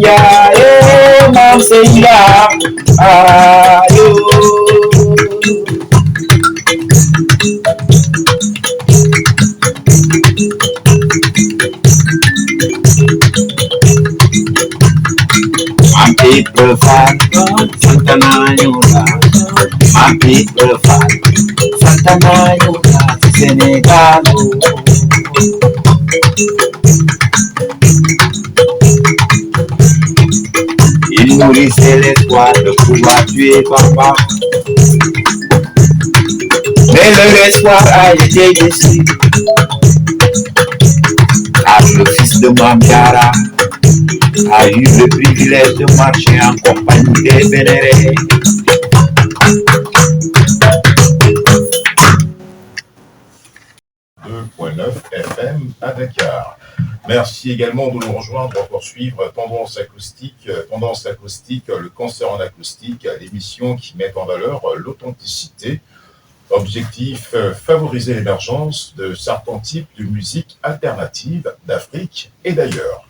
ya, mam seya, ayo. My people fight, Santana Yola. My people fight, Santana Yola, Sénégal. Il nourrissait l'espoir de pouvoir tuer papa. Mais leur espoir a été déçu. Car le fils de Mambiara a eu le privilège de marcher en compagnie des vénérés. FM à Dakar. Merci également de nous rejoindre pour suivre Tendance Acoustique, le concert en acoustique, l'émission qui met en valeur l'authenticité. Objectif, favoriser l'émergence de certains types de musique alternative d'Afrique et d'ailleurs.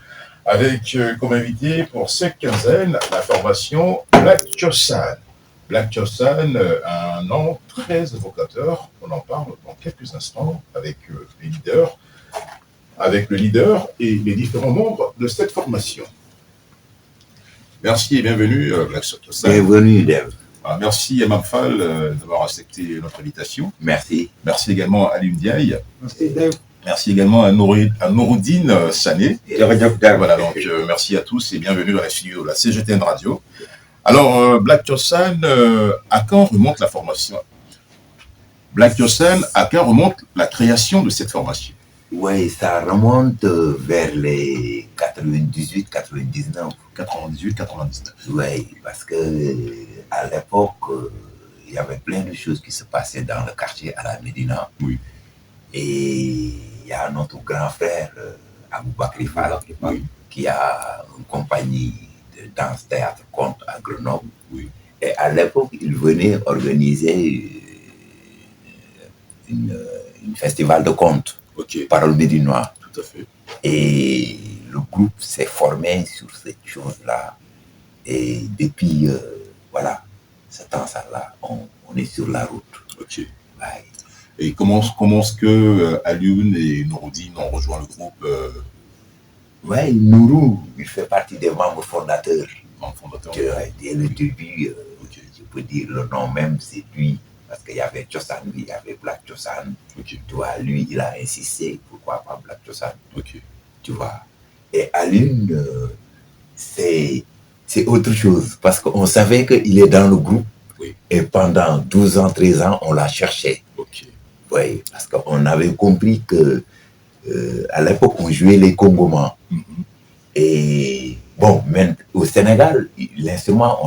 Avec comme invité pour cette quinzaine la formation Black Chosan. Black Chosan, un nom très évocateur, on en parle dans quelques instants avec le leader et les différents membres de cette formation. Merci et bienvenue Black Chosan. Bienvenue Dave. Merci à Mamfal d'avoir accepté notre invitation. Merci. Merci également à Alim Diaye. Merci Dave. Merci également à Nouroudine Sané. Voilà, donc merci à tous et bienvenue dans la studio de la CGTN Radio. Alors, Black Chosan, à quand remonte la formation? Black Chosan, à quand remonte la création de cette formation? Oui, ça remonte vers les 98-99. 98-99. Oui, parce que à l'époque, il y avait plein de choses qui se passaient dans le quartier à la Médina. Oui. Et il y a notre grand frère, Aboubakri Fall, oui, qui a une compagnie de danse-théâtre conte à Grenoble. Oui. Et à l'époque, il venait organiser une festival de contes, par le Médinois. Tout à fait. Et le groupe s'est formé sur cette chose-là. Et depuis, voilà, ce temps-là, on est sur la route. Ok. Ouais. Et comment est-ce que Alioune et Nouroudine ont rejoint le groupe Oui, Nourou, il fait partie des membres fondateurs. Dès le début, je peux dire le nom même, c'est lui. Parce qu'il y avait Chosan, il y avait Black Chosan. Tu vois, lui, il a insisté, pourquoi pas Black Chosan. Tu vois. Et Alioune, c'est autre chose. Parce qu'on savait qu'il est dans le groupe. Oui. Et pendant 12 ans, 13 ans, on l'a cherché. Oui, parce qu'on avait compris que à l'époque, on jouait les congomans. Et bon, même au Sénégal, l'instrument,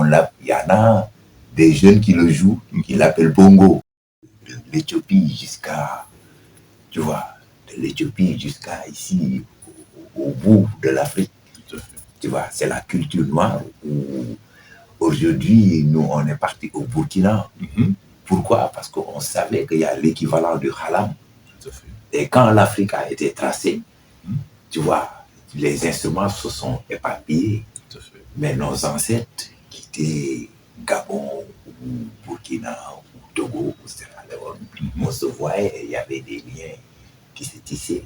il y en a des jeunes qui le jouent, qui l'appellent bongo. De l'Éthiopie jusqu'à, tu vois, de l'Éthiopie jusqu'à ici, au bout de l'Afrique. Tu vois, c'est la culture noire où aujourd'hui, nous, on est partis au Burkina. Pourquoi? Parce qu'on savait qu'il y a l'équivalent du halam. Et quand l'Afrique a été tracée, tu vois, les instruments se sont éparpillés. Mais nos ancêtres qui étaient Gabon, ou Burkina, ou Togo, ou Sierra Leone, on se voyait et il y avait des liens qui se tissaient.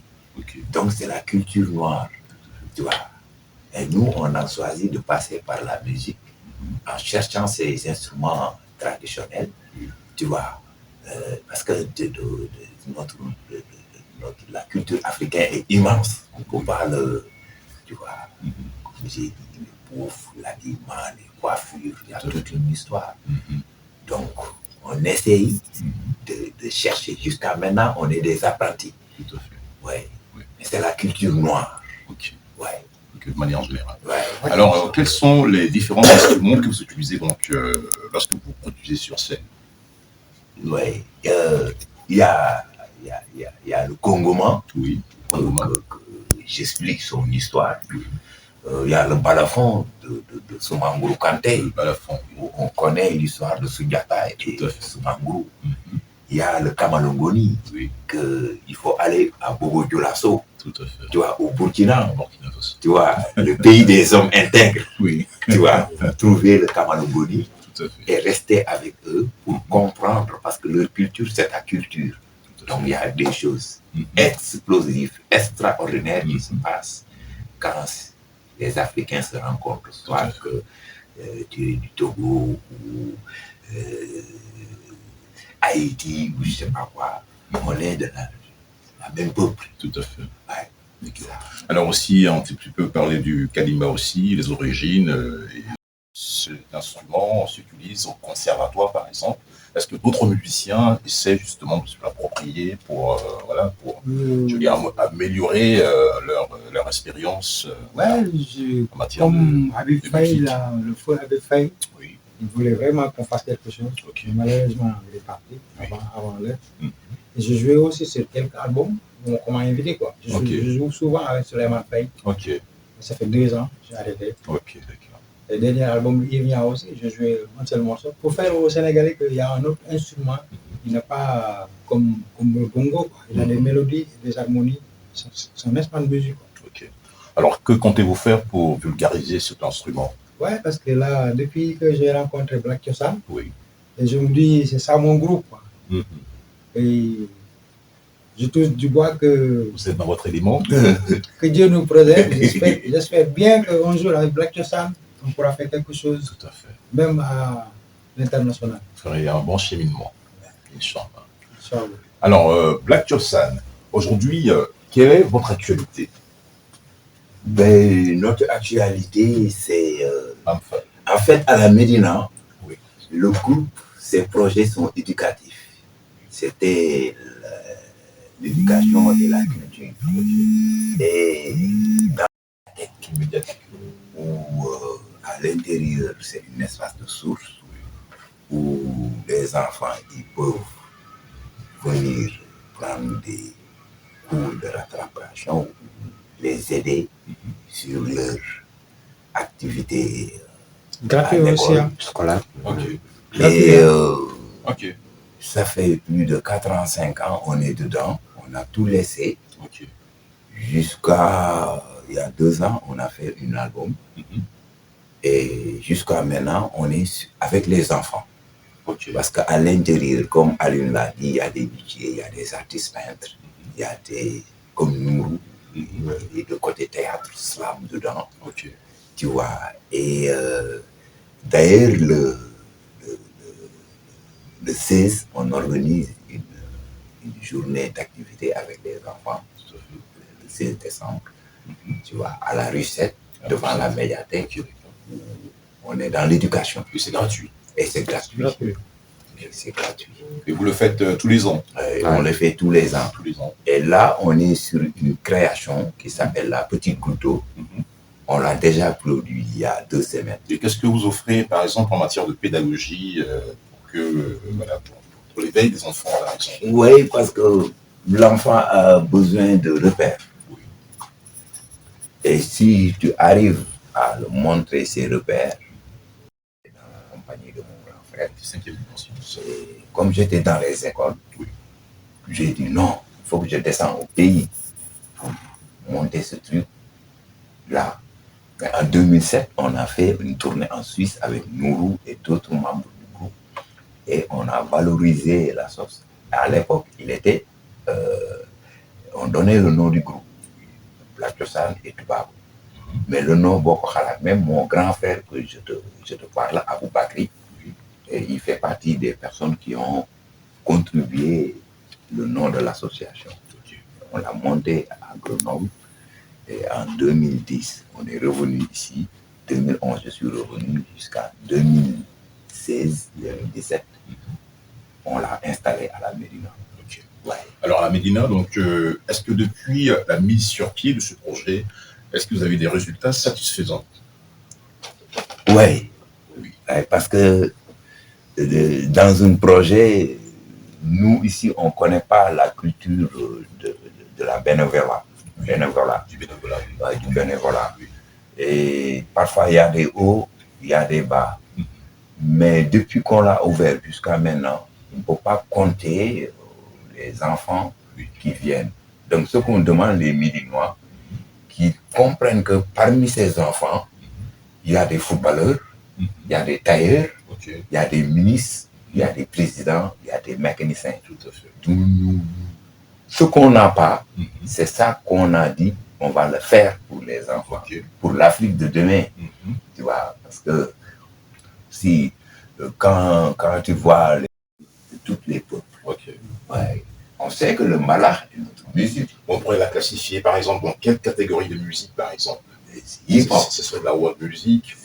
Donc c'est la culture noire, tu vois. Et nous, on a choisi de passer par la musique en cherchant ces instruments traditionnels, tu vois. Parce que la culture africaine est immense. On parle, tu vois, comme j'ai dit, les bouffes, l'habillement, les coiffures, il y a toute une histoire. Donc, on essaye de chercher. Jusqu'à maintenant, on est des apprentis. Tout à fait. Ouais. Mais c'est la culture noire. Ouais. De manière générale. Ouais. Alors, quels sont les différents instruments que vous utilisez donc, lorsque vous produisez sur scène? Oui. Il y a le congoman. Oui. J'explique son histoire. Il y a le balafon de Soumangourou Kanté. Le balafon. On connaît l'histoire de Sundiata et de Soumangourou. Il y a le Kamalongoni, qu'il faut aller à Bogo Dioulasso. Tout à fait. Tu vois, au Burkina Tu vois, le pays des hommes intègres. Oui. Tu vois, trouver le Kamalogoni Tout à fait. et rester avec eux pour comprendre, parce que leur culture, c'est ta culture. Donc, il y a des choses explosives, extraordinaires qui se passent quand les Africains se rencontrent, soit que tu es du Togo ou Haïti ou je ne sais pas quoi, on est de la même peuple. Tout à fait. Ouais. Alors aussi, un petit peu parler du kalimba aussi, les origines. Et cet instrument s'utilise au conservatoire, par exemple. Est-ce que d'autres musiciens essaient justement de se l'approprier pour, je veux dire, améliorer leur expérience en matière comme Habib Faye, le feu Habib Faye, oui. Il voulait vraiment qu'on fasse quelque chose. Okay. Malheureusement, il est parti avant l'heure. Et je jouais aussi sur quelques albums qu'on m'a invité, quoi. Je joue souvent avec Suleiman Faye. Ça fait 2 ans, j'ai arrêté. Le dernier album, il vient aussi, je jouais un seul morceau. Pour faire au Sénégalais qu'il y a un autre instrument, il n'est pas comme le bongo, quoi. Il a des mélodies, des harmonies, c'est un instrument de musique. Alors, que comptez-vous faire pour vulgariser cet instrument? Ouais, parce que là, depuis que j'ai rencontré Black Tiosan, et je me dis, c'est ça mon groupe, quoi. Et je touche du bois que... Vous êtes dans votre élément. Que Dieu nous préserve. J'espère bien qu'un jour, avec Black Tiosan, on pourra faire quelque chose. Tout à fait. Même à l'international. Vous ferez un bon cheminement. Inch'Allah. Alors, Black Tiosan, aujourd'hui, quelle est votre actualité? Ben, notre actualité, c'est... en fait, à la Médina, le groupe, ses projets sont éducatifs. C'était l'éducation et la culture. Et dans la tête médiatique, où à l'intérieur, c'est un espace de source où les enfants ils peuvent venir prendre des cours de rattrapage, les aider sur leur activité gratuite aussi, scolaire. Et ça fait plus de 4 ans, 5 ans, on est dedans, on a tout laissé. Jusqu'à il y a 2 ans, on a fait un album. Et jusqu'à maintenant, on est avec les enfants. Parce qu'à l'intérieur, comme Alun l'a dit, il y a des budgets, il y a des artistes peintres, il y a des comme Nourou, et de côté théâtre, slam dedans. Tu vois. Et d'ailleurs, le 16, on organise une journée d'activité avec les enfants, le 16 décembre, tu vois, à la rue 7, devant la médiathèque. On est dans l'éducation. Et c'est gratuit. Et c'est gratuit. C'est gratuit. Et vous le faites tous les ans? On le fait tous les ans. Et là, on est sur une création qui s'appelle La Petite Goutte. On l'a déjà produit il y a 2 semaines. Et qu'est-ce que vous offrez, par exemple, en matière de pédagogie pour l'éveil des enfants à la maison? Oui, parce que l'enfant a besoin de repères. Et si tu arrives à le montrer ses repères, dans la compagnie de mon grand frère, comme j'étais dans les écoles, j'ai dit non, il faut que je descende au pays pour monter ce truc-là. En 2007, on a fait une tournée en Suisse avec Nourou et d'autres membres du groupe. Et on a valorisé la sauce. À l'époque, on donnait le nom du groupe, Black Tiosan et Tobago. Mais le nom Boko Haram, même mon grand frère que je te parle, Abou Bakri, et il fait partie des personnes qui ont contribué le nom de l'association. On l'a monté à Grenoble. Et en 2010, on est revenu ici. 2011, je suis revenu jusqu'à 2016, 2017. On l'a installé à la Médina. Alors, à la Médina, donc, est-ce que depuis la mise sur pied de ce projet, est-ce que vous avez des résultats satisfaisants? Oui. Parce que dans un projet, nous, ici, on ne connaît pas la culture de la bénévolat. Du bénévolat. Et parfois, il y a des hauts, il y a des bas. Mais depuis qu'on l'a ouvert jusqu'à maintenant, on ne peut pas compter les enfants qui viennent. Donc, ce qu'on demande les Médinois, qui comprennent que parmi ces enfants, il y a des footballeurs, il y a des tailleurs, il y a des ministres, il y a des présidents, il y a des mécaniciens. Tout à fait. Ce qu'on n'a pas, c'est ça qu'on a dit, on va le faire pour les enfants, pour l'Afrique de demain. Tu vois, parce que si, quand tu vois toutes les peuples, ouais, on sait que le Mala est notre musique. On pourrait la classifier, par exemple, dans quelle catégorie de musique, par exemple? Hip-hop. Ce serait de la world music.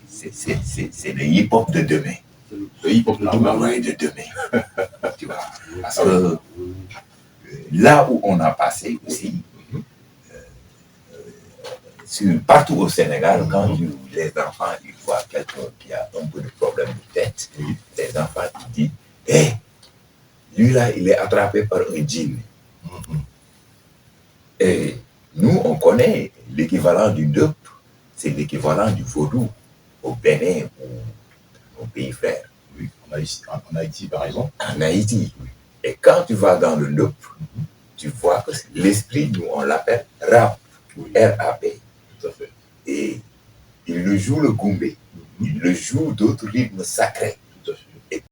C'est le hip-hop de demain. Le hip-hop de demain. Oui, de demain. Tu vois, parce que là où on a passé aussi, partout au Sénégal, quand les enfants ils voient quelqu'un qui a un peu de problème de tête, les enfants ils disent, hé, lui là, il est attrapé par un djinn. Et nous, on connaît l'équivalent du ndeup, c'est l'équivalent du vaudou au Bénin ou au pays frère. Oui, en Haïti, par exemple. En Haïti. Oui. Et quand tu vas dans le ndeup, tu vois que l'esprit, nous, on l'appelle rap, R-A-P. Tout à fait. Et il le joue le goumbé, il le joue d'autres rythmes sacrés. Tout à fait. Et